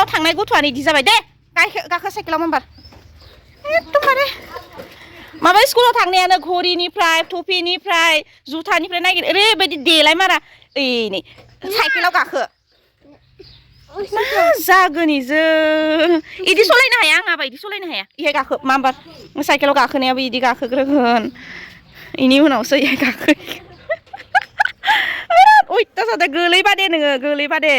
थांनाय गथ'आनो इदि जाबाय दे गाखो साइकेलाव मेम्बार एकदमबारे माबा स्कुलाव थांनायानो घरिनिफ्राय टफिनिफ्राय जुथानिफ्राय नागिर ओरैबायदि देलाय मारा ओइ नै साइकेलाव गाखो मा जागोन इजों इदि सलायनो हाया आंहाबा इदि सलायनो हाया इहाय गाखो माम्बार साइकेलाव गाखोनायाबो इदि गाखोग्रोगोन इनि उनावसो इहाय गाखो अयथासार गोलैबा दे नोङो गोलैबा दे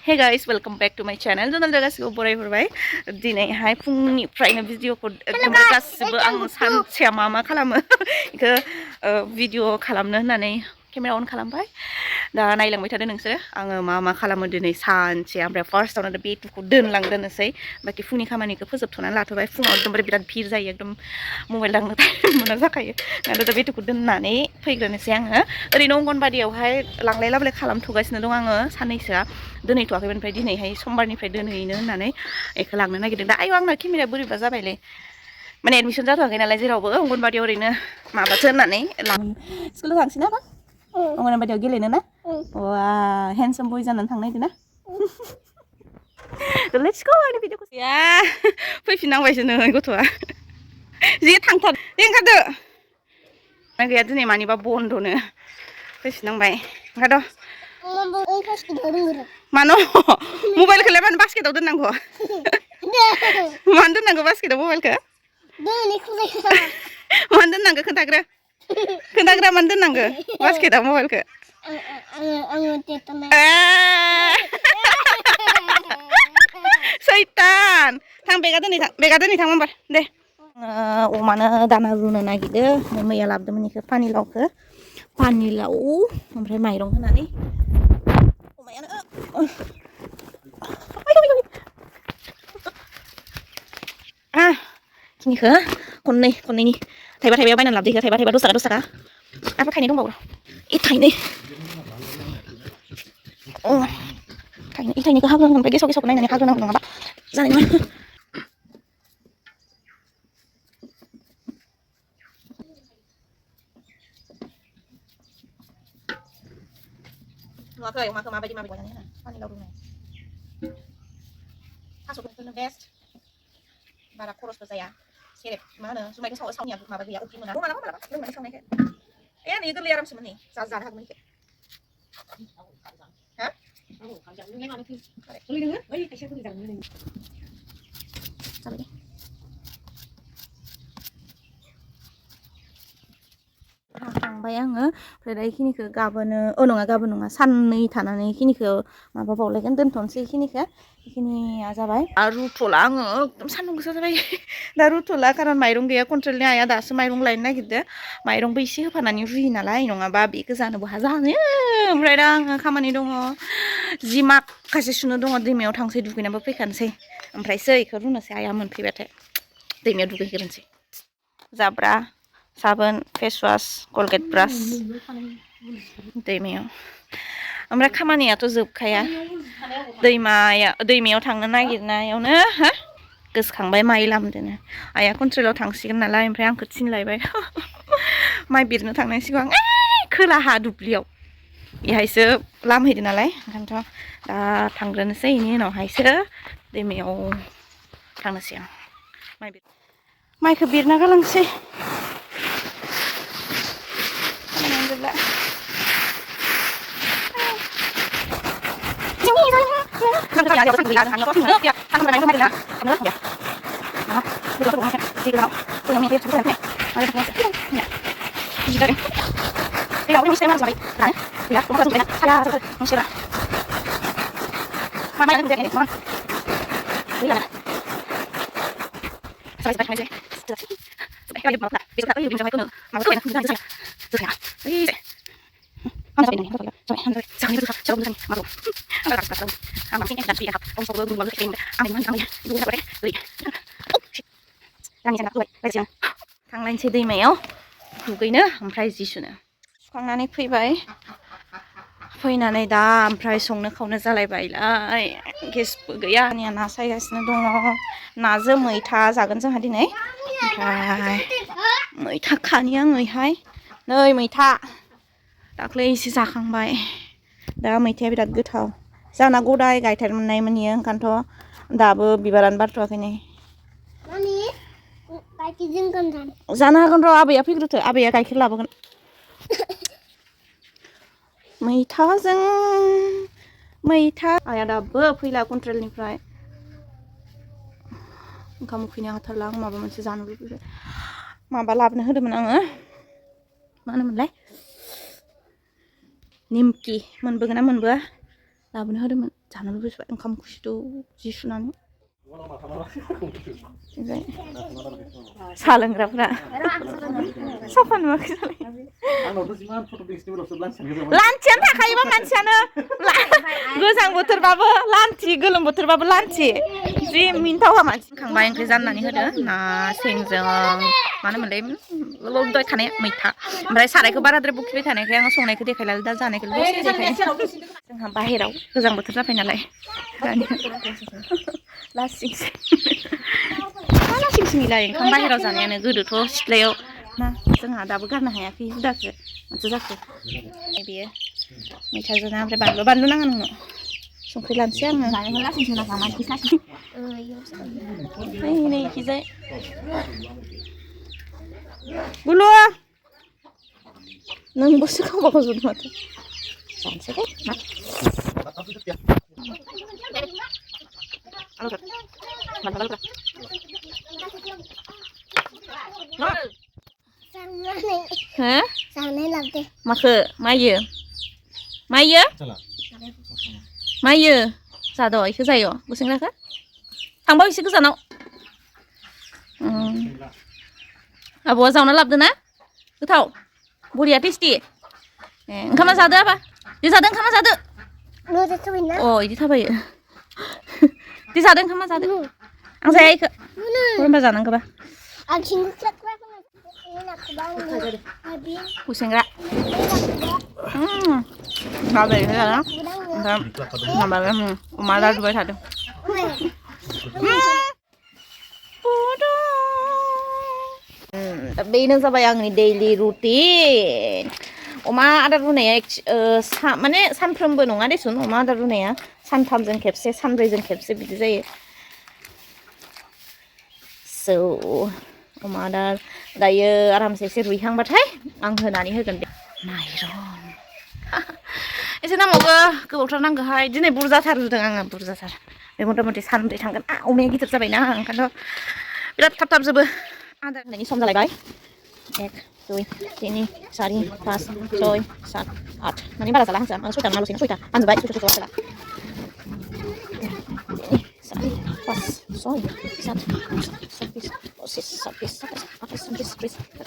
Hey guys, welcome back to my channel. Jangan गासिबो बरायहरबाय दिनैहाय फुंनिफ्रायनो भिडिअखौ एकदम गासिबो आं सानसेया मा खालामो इखो भिडिअ खालामनो होननानै केमेरा अन खालामबाय दा नायलांबाय थादो नोंसोर आङो मा खालामो दिनै सानसे ओमफ्राय फार्स्टआवनो बेटुखौ दोनलांदोनोसै बाखि फुंनि खामानिखौ फोजोबथ'नानै लाथ'बाय फुङाव एकदमबारे बिराद भिर जायो एकदम मबाइल दांनो टाइम मोना जाखायो दा बेटुखौ दोननानै फैग्रोनोसै आङो ओरैनो अंगनबादियावहाय लांलाय लाबोलाय खालामथ'गासिनो दं आङो साननैसोआ दोनहैथ'वाखैमोन ओमफ्राय दिनैहाय समबारनिफ्राय दोनहैनो होननानै एखौ लांनो नागिरदों दा आयौ आंना केमेराया बोरैबा जाबायलै माने एडमिसन जाथ'वाखै नालाय जेरावबो अंगनबादियाव ओरैनो माबासो होननानै स्कुलाव थांसै ना अंगनबादियाव गेलेनो ना वा हेन्डसाम बय जानानै थांनो नागिरदों ना लेट्स गो आंनि भिडिअखौ या फैफिननांबायसो नै गथ'आ जि थांथार दे ओंखारदो ना गैया दिनै मानिबा बन्द'नो फैफिननांबाय ओंखारद' मानो मबाइलखौलाय मानो बास्केटाव दोननांगौ मानो दोननांगौ बास्केटाव मबाइलखौ मानो दोननांगौ खोन्थाग्रा मानो दोननांगौ बास्केटाव मबाइलखौ सैतान थां बेगा दोनै थां होमबा दे अमानो दाना रुनो नागिरदों मैया लाबोदोंमोन इखौ पानिलाव ओमफ्राय माइरं होनानै अमायानो खिनिखौ खननैनि थाइबा बायनानै लाबोदो इखौ थाइबा 10 थाखा आरो थाइनै दंबावो थाइनै थाइनैखौ हागोन ओमफ्राय गेसाव नायनानै हाग्रोनांगौ नङाबा जानाय नङा नुवाखै अमाखौ माबायदि बायनानै होना पानिलाव रुनाय थास'फोरनो बेस्ट बारा खरसबो जाया सेरेब मा होनो जुमायखौ सावनाया माबा गैया उखै मोना मालाबा लोंनानै सावनायखौ नै गोरलै आरामसोमोन नै जानो हागोन इखौ हा जाबाय थांबाय आङो ओमफ्राय दा इखिनिखौ गाबोन नङा साननै थानानै इखिनिखौ माबा बावलायगोन दोनथ'नोसै इखिनिया जाबाय आरो रुथ'ला आङो एकदम सान्दुं गोसा जाबाय दा रुथ'ला खारन माइरं गैया कन्ट्रलनि आइया दासो माइरं लायनो नागिरदों माइरंबो एसे होफानानै रुयो नालाय नङाबा बेखौ जानो बहा जानो ओमफ्राय दा आङो खामानि दङ जि माखासे सुनो दङ दैमायाव थांसै दुगैनाबो फैखानोसै ओमफ्रायसो इखौ रुनोसै आइया मोनफैबाथाय दैमायाव दुगैग्रोनोसै जाब्रा साबोन फेसवास कलगेट ब्रास दैमायाव ओमफ्राय खामानियाथ' जोबखाया दैमायाव थांनो नागिरनायावनो गोसोखांबाय माइ लामदोनो आइया कन्ट्रेलाव थांसिगोन नालाय ओमफ्राय आंखौ थिनलायबाय माइ बिरनो थांनायनि सिगां खोलाहा दुब्लियाव बेहायसो लामहैदो नालाय ओंखायनोथ' दा थांग्रोनोसै बेनि उनावहायसो दैमायाव थांनोसै आं माइखौ बिरना गालांसै थांलायनोसै दैमायाव दुगैनो ओमफ्राय जि सुनो सुखांनानै फैबाय फैनानै दा ओमफ्राय संनो खावनो जालायबायलाय गेसबो गैया आंनिया ना सायगासिनो दङ नाजों मैथा जागोन जोंहा दिनै ओमफ्राय मैथा खानि आङोहाय नै मैथा दाख्लै एसे जाखांबाय दा मैथाया बिराद गोथाव जाना गदाय गायथार मोननाय मोनियो ओंखायनोथ' दाबो बिबारानो बारथ'वाखै नै जानो हागोन र' आबैया फैग्रोथो आबैया गाइखेर लाबोगोन मैथाजों मैथा आया दाबो फैला कन्ट्रेलनिफ्राय ओंखाम उखैनाया हाथारला आं माबा मोनसे जानो लुबैबाय माबा लाबोनो होदोंमोन आङो मा होनोमोनलाय निमकि मोनबोगोन ना मोनबोआ लाबोनो होदोंमोन जानो लुबैबाय ओंखाम खुसिदौ जि सुनानै साहा लोंग्राफ्रा साफा नुवाखै लान्थियानो थाखायोबा मानसियानो गोजां बोथोरबाबो लान्थि गोलोम बोथोरबाबो लान्थि जि मिन्थावा मानसि खांबाय ओंख्रि जाननानै होदो ना सेंजों मा होनोमोनलाय लबदाय थानाय मैथा ओमफ्राय सारायखौ बाराद्राय बुखिबाय थानायखाय आङो संनायखौ देखायला दा जानायखौ दसे देखायो जोंहा बाहेराव गोजां बोथोर जाबाय नालाय लासिंसिं मा लासिंसिंलाय ओंखाम बाहेराव जानायानो गोदोथ' सिथ्लायाव ना जोंहा दाबो गारनो हायाखै हुदाखौ माथो जाखो बेयो मैथाजों ना ओमफ्राय बानलु नाङा नोंनो संख्रि लानोसै आङो नै इखिजाय गुलु नोंबोसो गावबा गाव जुदि माथो जानोसै दे माखो मायो जाद' इखो जायो गुसेंग्राखो थांबा एसे गोजानाव आबौआ जावना लाबोदो ना गोथाव बरिया टेस्टि ओंखामा जादो आबा बे जादो ओंखामा जादो अ इदि थाबायो दे जादो ओंखामा जादो आं जाया इखो होनबा जानांगौबा गुसेंग्रा माबायदि जाना ओमफ्राय माबाया अमा लादुबाय थादों बेनो जाबाय आंनि दैलि रुटिन अमा आदार रुनाया माने सानफ्रोमबो नङा देसुन अमा आदार रुनाया सानथामजों खेबसे सानब्रैजों खेबसे बिदि जायो स' अमा आदार दायो आरामसे एसे रुइहांबाथाय आं होनानै होगोन बे माइरं एसे नामावबो गोबावथार नांगौहाय दिनै बुरजाथार रुदों आङो बुरजाथार बे मथा मथि सानब्रै थांगोन अमाया गिदिर जाबायना ओंखायनोथ' बिराद थाब थाब जोबो आदार होनायनि सम जालायबाय 1 2 3 4 5 6 7 8 माने बारा जाला हांसोआ माने 6टा नाल'सैनो 6टा हानजोब्बाय 6 जाला 4 5 6 7 26 27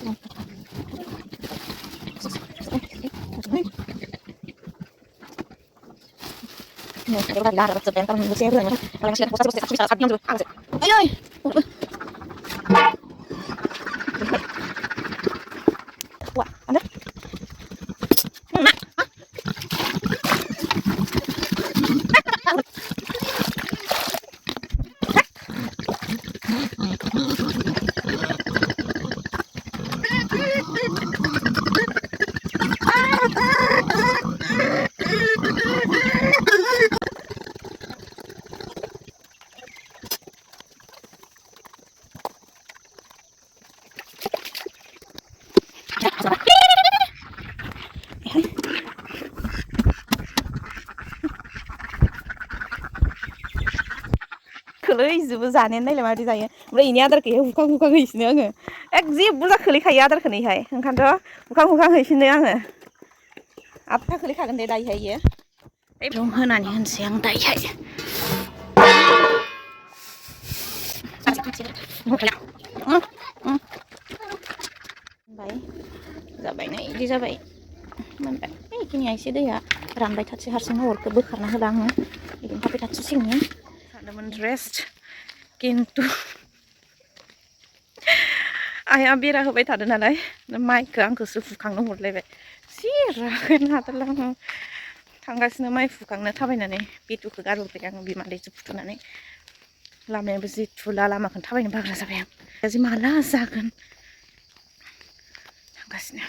खोलैजोबो जानायानो नायलाय माबायदि जायो ओमफ्राय इनि आदारखौ हुखां हुखां हैफिनो आङो जि बुरजा खोलैखायो आदारखौनोहाय ओंखायनोथ' हुखां हुखां हैफिनो आङो आबथा खोलैखागोन दे दायोहाय इयो दं होनानै होनसै आं दायोहाय जाबाय नै इदि जाबाय मोनबाय बेखिनिया एसे दैया रानबाय थाथसै हारसिं अरखौ बोखारना होला आङो बिदिनो थाबाय थाथसिगोन सानदोंमोन रेस्ट खिन्थु आइया बेरा होबाय थादों नालाय माइखौ आंखौसो फुखांनो हरलायबाय जि रागायानो हाथारला आङो थांगासिनो माइ फुखांनो थाबायनानै बेथुखौ गारहरबाय आङो बिमादैजों फुथुनानै लामायाबो जि थुला लामाखौनो थाबायनो बाग्रा जाबाय आं जि माला जागोन थांगासिनो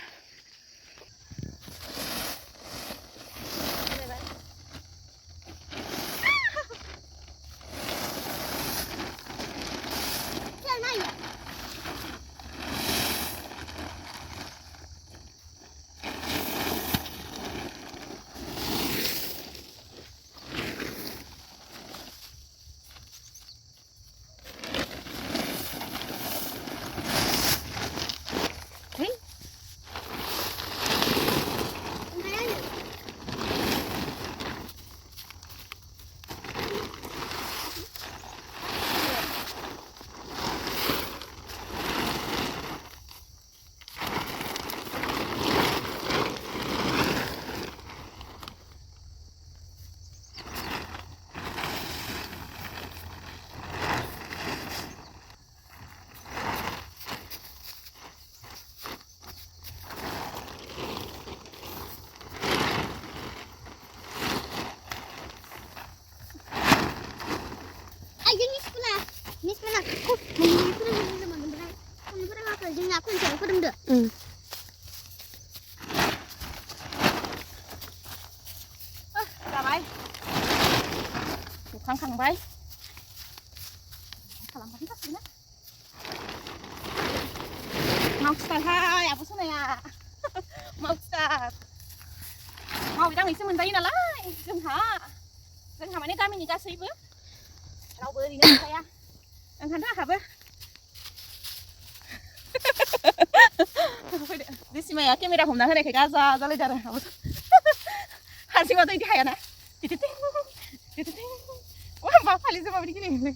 돼. Bye. Khang bay. Kalam pati tak sini. Mau start hai, apa sana ya? Mau start. Mau kita ngisi mentai nalai, जोंहा माने गामिनि गासैबो रावबो ओरैनो थाया ओंखायनो आंहाबो दिसिमाया केमेरा हमना होनायखाय गाजा जालायदों आरो आंहाबो हारसिंबाथ' बिदि हायाना मा फालिजों माबायदि गेलेयोलै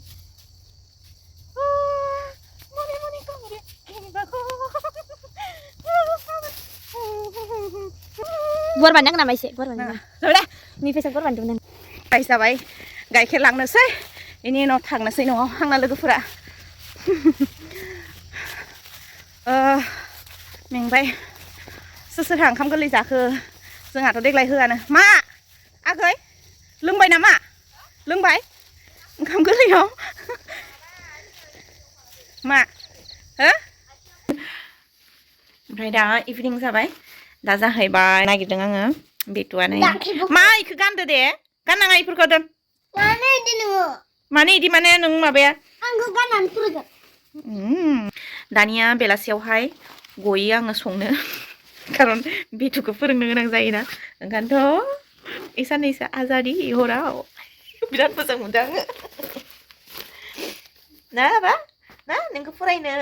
Buat bandang nama isi, buat bandang. Sudah, ini bisa buat bandang. Baik sabai, gaikir लांनोसै ini उनाव थांनोसै न'आव आंना लोगोफोरा मेंबाय सोरहा ओंखाम गोरलै जाखो जोंहाथ' देग्लाय होआनो मा आगै लोंबाय नामा लोंबाय ओंखाम गोरलैयाव मा हो ओमफ्राय दा इभिनिं जाबाय दा जाहैबाय नागिरदों आङो बेटुआनि मा इखौ गानदो दे गाननाङा इफोरखौ दोन माने इदि माने नों माबाया आंखौ गाननानै फैगोन दानिया बेलासियावहाय गयो आङो संनो खारन बेटुखौ फोरोंनो गोनां जायोना ओंखायनोथ' इ साननैसो आजादि हराव बिराद मोजां मोनदों आङो ना बा ना नोंखौ फरायनो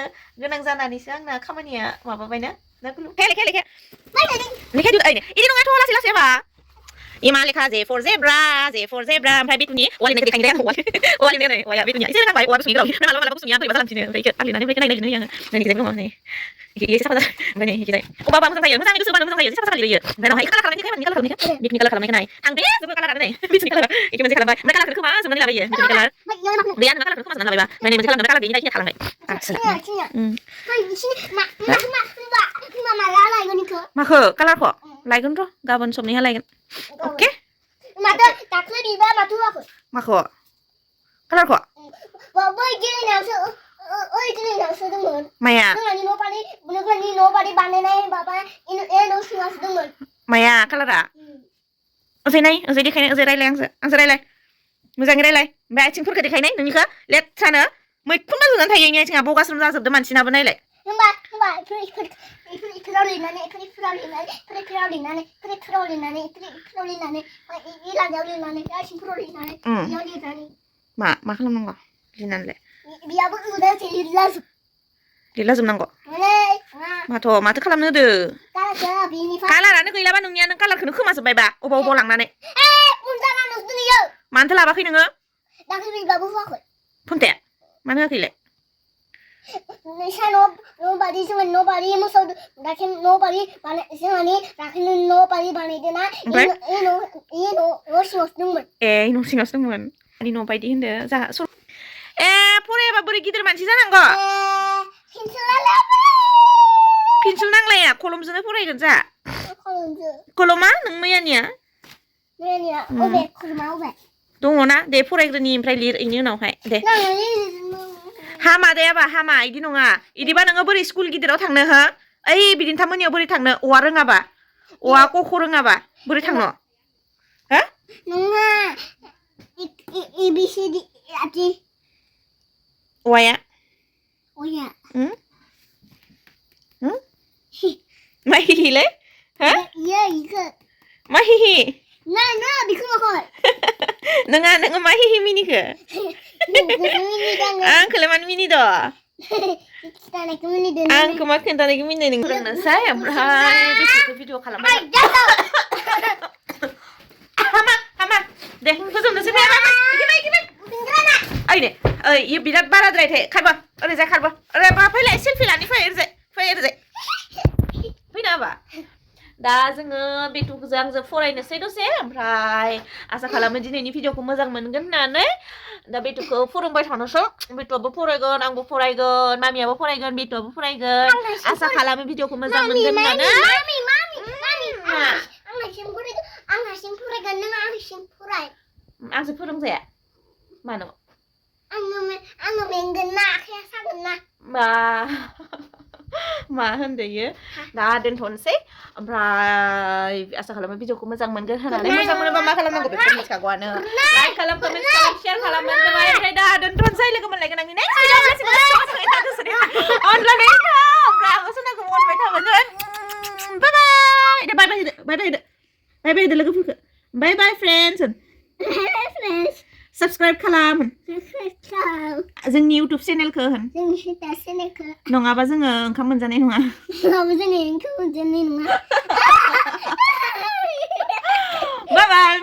गोनां जानानैसो आंना खामानिया माबाबायना ना गुलु लेखा दिउ ओइनो इदि नङाथ' लासै लासै बा इमा लेखा जे फर जेब्रा ओमफ्राय बेटुनि वालिनो देखायनो आं वालिनो नै वाया बेटुनिया एसे रोंबाय वा गुसुनि गाव मालाबा मालाबा गुसुनिया बोरैबा जालांफिनो ओमफ्राय इखो आलिनानै ओमफ्राय नायनाय होयो आङो नोंनि गेजेराव दङ नै इसे साफा जाबाय ओमफ्राय नै इखिजाय अबावबा मोजां जायो मोजाङै गोसो बानो मोजां जायो एसे साफा जायो ओमफ्राय उनावहाय कालार खालामनायखाय मानि कालार खालामनायखाय बेटुनि कालार खालामनायखाय नाय थांदे जोबो कालारानो नै बेटुनि कालार इखो मोनसे खालामबाय ओमफ्राय कालारखौ खोमा जोबनानै लाबायो बेटुनि कालार गैया नोंना कालारखौ खोमा जोबनानै लाबायबा ओमफ्राय नै मोनसे खालामदों कालार गैयिनि थालांबाय माखो कालारखौ लायगोन र' गाबोन सबनिहा लायगोन अके माथो दाख्लै बिबा माथो होआखै माखौ कालारखौ बै गेलेनायावसो दंमोन माया जोंहानि न' बारि बानायनाय माबा न' सिङावसो दंमोन माया कालारा ओजै नाय ओजै देखायनाय ओजै रायलाय आंजों रायलाय मोजाङै रायलाय ओमफ्राय आथिंफोरखौ देखायनाय नोंनिखौ लेथ्रानो मैखुन बाजोबनानै थायो इनि आथिङा बगास्रोम जाजोबदों मानसिनाबो नायलाय होमबा इफोराव लिरनानै मा खालामनांगौ लिरनानैलाय बियाबो उदांसै लिरलाजोबनांगौ माथो खालामनो होदो कालारानो गैलाबा नोंनिया नों कालारखौनो खोमाजोब्बायबा अबाव लांनानै मानोथो लाबाखै नोङो फन्टे मानो होआखैलाय न'बारि मोसौ गाइखेर न'बारि जोंहानि गाइखेर न'बारि बानायदोंना न' सिङावसो दंमोन ए न' सिङावसो दंमोन आंनि न' बायदि होनदो जाहा ए फरायाबा बोरै गिदिर मानसि जानांगौ पेन्सिल नांलाया कलमजोंनो फरायगोन जा कलमा नों मैयानिया अबे कलमा अबे दङना दे फरायग्रोनि ओमफ्राय लिर इनि उनावहाय दे हामा दे आबा हामा इदि नङा इदिबा नोङो बोरै स्कुल गिदिराव थांनो हो ओइ बिदिन्था मोननियाव बोरै थांनो औवा रोङाबा औवा कख रोङाबा बोरै थांनो हो नङा ABCD औवाया मा हिहिलै हो मा हिहि नोङो मा हिहि मिनिखो आंखौलाय मानो मिनिद' आंखौ मा खोन्थानायखौ मिनिनाय नों फोरोंनोसै ओमफ्राय बेसेखौ भिडिअ खालामबाय हामा दे फोजोबनोसै दे ओइ दे ओइ इयो बिराद बाराद्राय खारबो ओरैजाय खारबो ओरै फैलाय सेलफि लानि फै ओरैजाय फैना हाबा दा जोङो बेटुजों आंजों फरायनोसै दसे ओमफ्राय आसा खालामो दिनैनि भिडिअखौ मोजां मोनगोन होननानै दा बेटुखौ फोरोंबाय थानोसै बेटुआबो फरायगोन आंबो फरायगोन मामियाबो फरायगोन बेटुआबो फरायगोन आसा खालामो भिडिअखौ मोजां मोनगोन होननानै आंसो फोरोंजाया मानो आङो मेंगोन ना आखाया सागोन ना मा होनदोयो दा दोनथ'नोसै ओमफ्राय आसा खालामो भिडिअखौ मोजां मोनगोन होननानै मोजां मोनोबा मा खालामनांगौ बेखौ मिथिखागौआनो लाइक खालाम कमेन्ट खालाम शेयार खालामबानो जाबाय ओमफ्राय दा दोनथ'नोसै लोगो मोनलायगोन आंनि नेक्स्ट भिडिअआव अनलायनाय था ओमफ्राय आङो सोनाखौ अनबाय थागोन बाय बाय दे बाय बाय होदो बाय बाय होदो बाय बाय होदो लोगोफोरखौ बाय बाय फ्रेन्ड्स साबस्क्राइब खालाम जोंनि इउटुब चेनेलखौ होन नङाबा जोङो ओंखाम मोनजानाय नङा बाय बाय